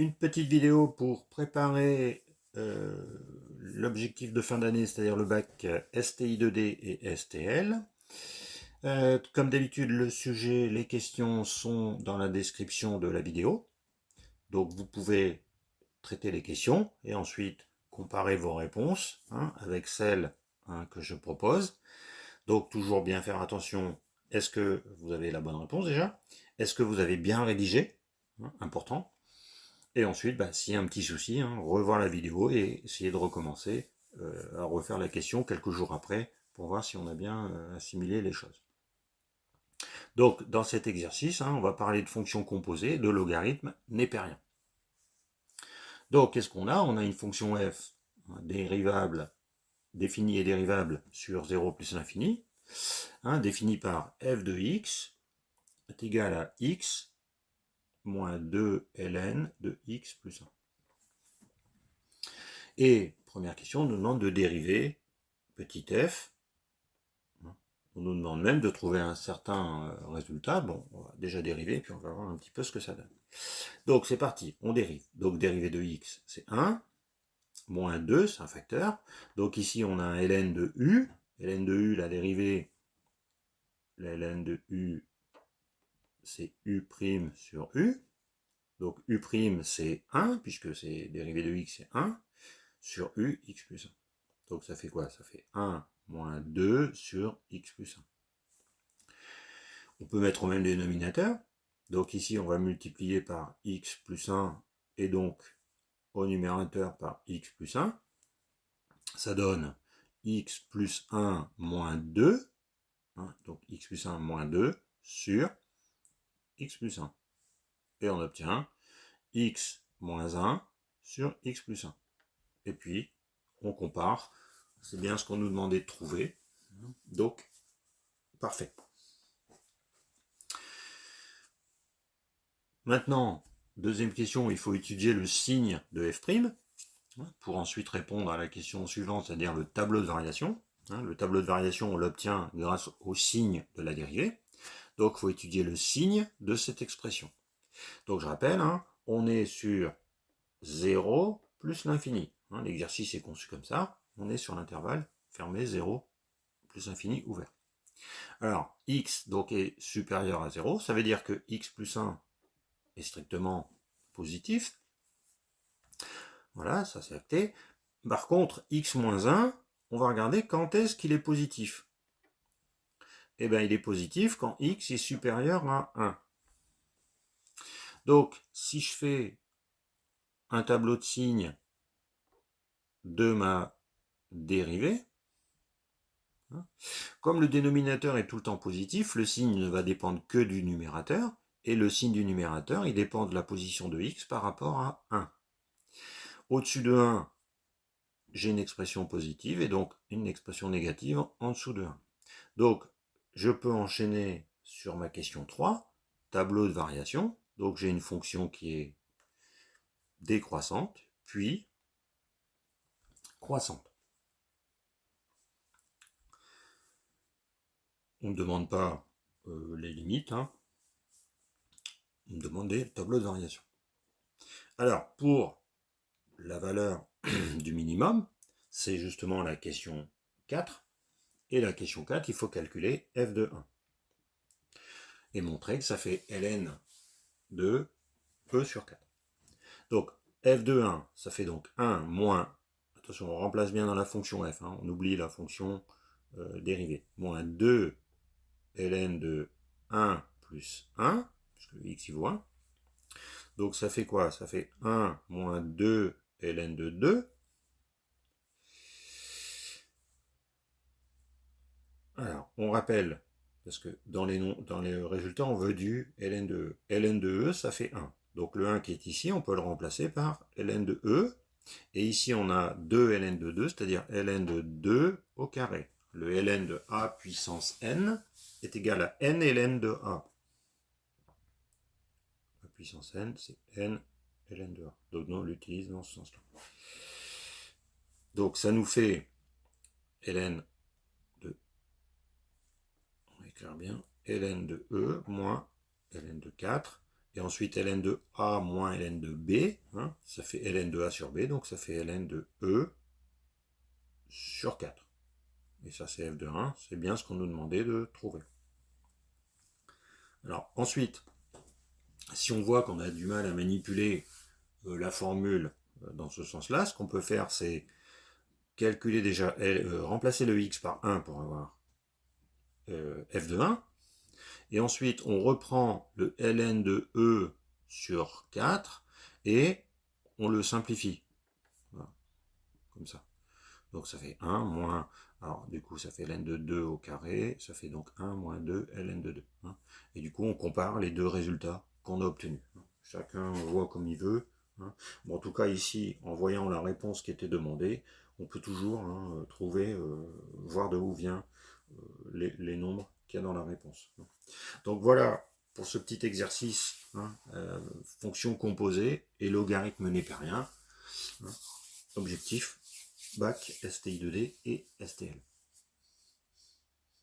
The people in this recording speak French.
Une petite vidéo pour préparer l'objectif de fin d'année, c'est-à-dire le bac STI 2D et STL. Comme d'habitude, le sujet, les questions sont dans la description de la vidéo. Donc vous pouvez traiter les questions et ensuite comparer vos réponses avec celles que je propose. Donc toujours bien faire attention, est-ce que vous avez la bonne réponse déjà? Est-ce que vous avez bien rédigé? Important. Et ensuite, s'il y a un petit souci, revoir la vidéo et essayer de recommencer à refaire la question quelques jours après pour voir si on a bien assimilé les choses. Donc, dans cet exercice, on va parler de fonctions composées, de logarithmes népériens. Donc, qu'est-ce qu'on a? On a une fonction f dérivable, définie et dérivable sur 0 plus l'infini, définie par f de x est égal à x moins 2 ln de x plus 1. Et première question, on nous demande de dériver petit f. On nous demande même de trouver un certain résultat. Bon, on va déjà dériver, puis on va voir un petit peu ce que ça donne. Donc c'est parti, on dérive. Donc dérivé de x, c'est 1. Moins 2, c'est un facteur. Donc ici, on a un ln de u. Ln de u, la dérivée, la ln de u, c'est u' sur u. Donc u', c'est 1, puisque c'est dérivé de x, c'est 1, sur u, x plus 1. Donc ça fait quoi? Ça fait 1 moins 2 sur x plus 1. On peut mettre au même dénominateur. Donc ici, on va multiplier par x plus 1 et donc au numérateur par x plus 1. Ça donne x plus 1 moins 2. Donc x plus 1 moins 2 sur x plus 1. Et on obtient x moins 1 sur x plus 1. Et puis, on compare. C'est bien ce qu'on nous demandait de trouver. Donc, parfait. Maintenant, deuxième question, il faut étudier le signe de f' pour ensuite répondre à la question suivante, c'est-à-dire le tableau de variation. Le tableau de variation, on l'obtient grâce au signe de la dérivée. Donc, il faut étudier le signe de cette expression. Donc, je rappelle, on est sur 0 plus l'infini. L'exercice est conçu comme ça. On est sur l'intervalle fermé 0 plus infini ouvert. Alors, x donc est supérieur à 0. Ça veut dire que x plus 1 est strictement positif. Voilà, ça c'est acté. Par contre, x moins 1, on va regarder quand est-ce qu'il est positif. Eh bien, il est positif quand x est supérieur à 1. Donc, si je fais un tableau de signes de ma dérivée, comme le dénominateur est tout le temps positif, le signe ne va dépendre que du numérateur, et le signe du numérateur, il dépend de la position de x par rapport à 1. Au-dessus de 1, j'ai une expression positive, et donc une expression négative en dessous de 1. Donc, je peux enchaîner sur ma question 3, tableau de variation. Donc, j'ai une fonction qui est décroissante, puis croissante. On ne demande pas les limites, on me demande des tableaux de variation. Alors, pour la valeur du minimum, c'est justement la question 4. Et la question 4, il faut calculer f de 1. Et montrer que ça fait ln de e sur 4. Donc, f de 1, ça fait donc 1 moins, attention, on remplace bien dans la fonction f, on oublie la fonction dérivée, moins 2 ln de 1 plus 1, puisque x y vaut 1. Donc ça fait quoi? Ça fait 1 moins 2 ln de 2. Alors, on rappelle, parce que dans les résultats, on veut du ln de e. Ln de e, ça fait 1. Donc le 1 qui est ici, on peut le remplacer par ln de e. Et ici, on a 2 ln de 2, c'est-à-dire ln de 2 au carré. Le ln de a puissance n est égal à n ln de a. La puissance n, c'est n ln de a. Donc on l'utilise dans ce sens-là. Donc ça nous fait ln de, on écrit bien, ln de e moins ln de 4. Et ensuite ln de A moins ln de B, hein, ça fait ln de A sur B, donc ça fait ln de E sur 4. Et ça c'est f de 1, c'est bien ce qu'on nous demandait de trouver. Alors ensuite, si on voit qu'on a du mal à manipuler la formule dans ce sens-là, ce qu'on peut faire c'est calculer déjà, remplacer le x par 1 pour avoir f de 1, et ensuite on reprend le ln de E sur 4, et on le simplifie, voilà, comme ça. Donc ça fait 1 moins, alors du coup ça fait ln de 2 au carré, ça fait donc 1 moins 2 ln de 2. Hein. Et du coup on compare les deux résultats qu'on a obtenus. Chacun voit comme il veut. Hein. Bon, en tout cas ici, en voyant la réponse qui était demandée, on peut toujours trouver, voir de où vient les nombres qu'il y a dans la réponse. Donc voilà pour ce petit exercice, hein, fonction composée et logarithme népérien. Hein. Objectif, bac, STI2D et STL.